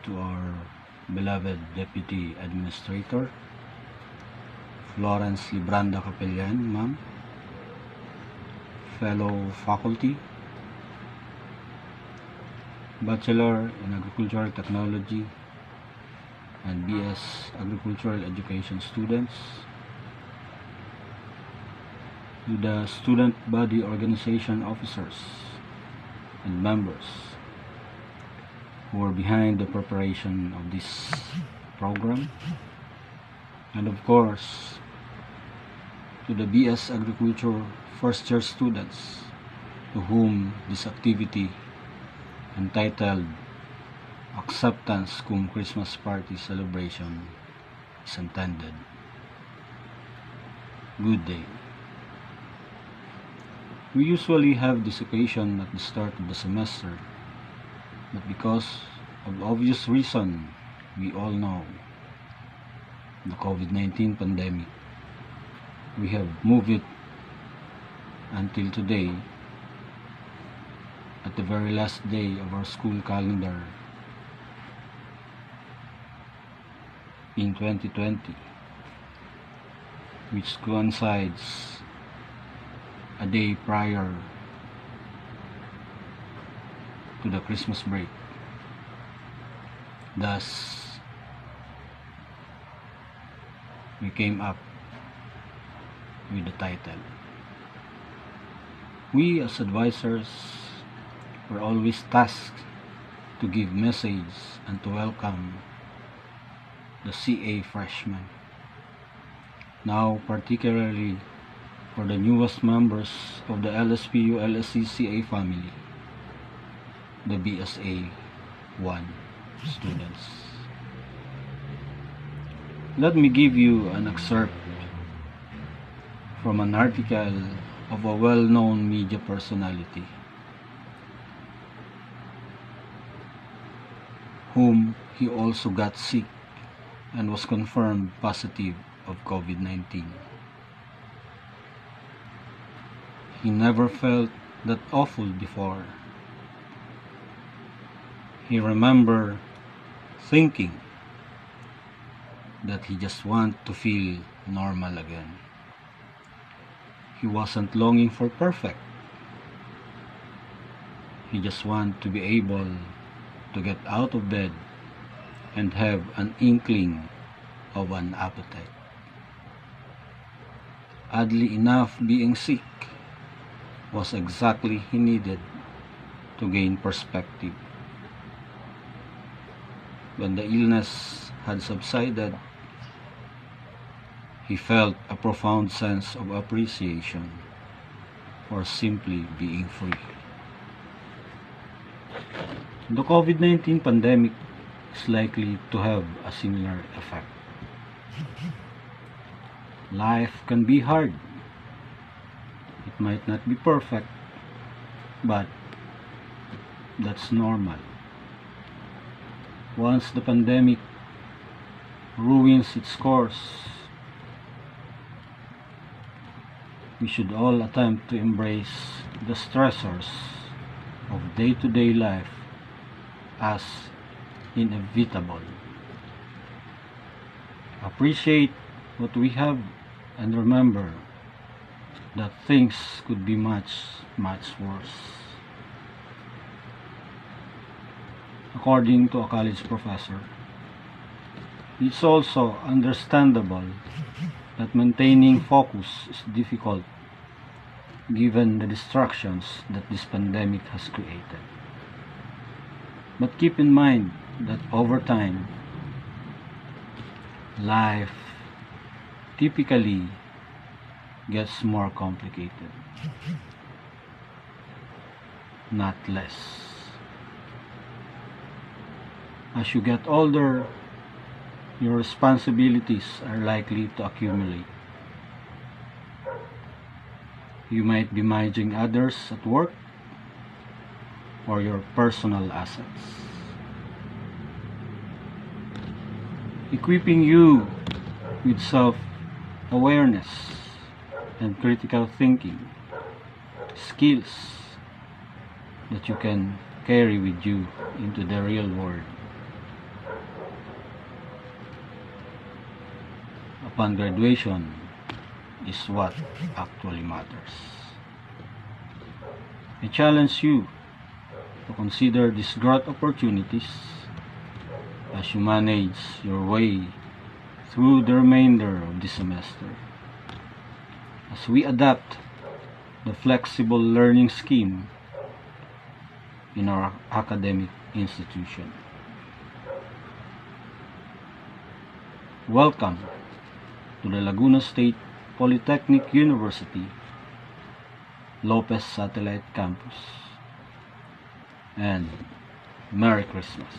to our beloved Deputy Administrator, Florence Libranda Capellan, ma'am, fellow faculty, Bachelor in Agricultural Technology and BS Agricultural Education students, to the student body organization officers and members who are behind the preparation of this program, and of course to the BS Agriculture first year students to whom this activity entitled Acceptance Cum Christmas Party Celebration is intended. Good day. We usually have this occasion at the start of the semester, but because of obvious reason we all know, the COVID-19 pandemic, we have moved it until today, at the very last day of our school calendar in 2020, which coincides a day prior to the Christmas break. Thus, we came up with the title. We as advisors were always tasked to give message and to welcome the CA freshmen. Now, particularly for the newest members of the LSPU LSC CA family, the BSA 1 students. Let me give you an excerpt from an article of a well-known media personality whom he also got sick and was confirmed positive of COVID-19. He never felt that awful before. He remembered thinking that he just wanted to feel normal again. He wasn't longing for perfect. He just wanted to be able to get out of bed and have an inkling of an appetite. Oddly enough, being sick was exactly he needed to gain perspective. When the illness had subsided, he felt a profound sense of appreciation for simply being free. The COVID-19 pandemic is likely to have a similar effect. Life can be hard. It might not be perfect, but that's normal. Once the pandemic ruins its course, we should all attempt to embrace the stressors of day-to-day life as inevitable. Appreciate what we have and remember that things could be much, much worse. According to a college professor, it's also understandable that maintaining focus is difficult given the distractions that this pandemic has created. But keep in mind that over time, life typically gets more complicated, not less. As you get older, your responsibilities are likely to accumulate. You might be managing others at work or your personal assets. Equipping you with self-awareness and critical thinking, skills that you can carry with you into the real world. upon graduation is what actually matters. I challenge you to consider these growth opportunities as you manage your way through the remainder of this semester. As we adapt the flexible learning scheme in our academic institution. Welcome to the Laguna State Polytechnic University Lopez Satellite Campus, and Merry Christmas.